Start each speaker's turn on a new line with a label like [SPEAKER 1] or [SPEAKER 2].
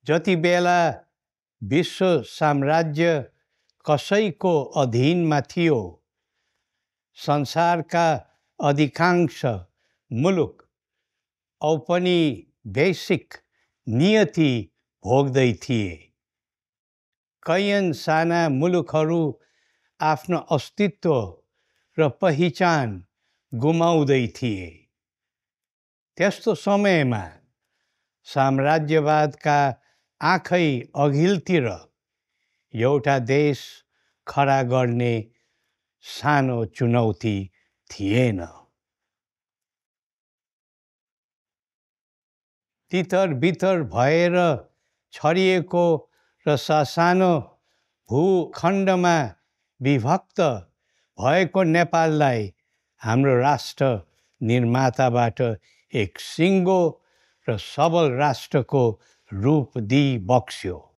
[SPEAKER 1] जति बेला विश्व साम्राज्य कसैको अधीनमा थियो, संसारका अधिकांश मुलुक औपनिवेशिक नियति भोग्दै थिए। कैयन साना मुलुकहरू आफ्नो अस्तित्व र पहिचान गुमाउँदै थिए। त्यस्तो समयमा साम्राज्यवादका आँखै अघिल्तिर एउटा देश खडा गर्ने सानो चुनौती थिएन। तितर बितर भएर छरिएको र सानो भूखण्डमा विभक्त भएको नेपाललाई हाम्रो राष्ट्र निर्माताबाट एक सिङ्गो र सबल राष्ट्रको रूप दिई बक्स्यो।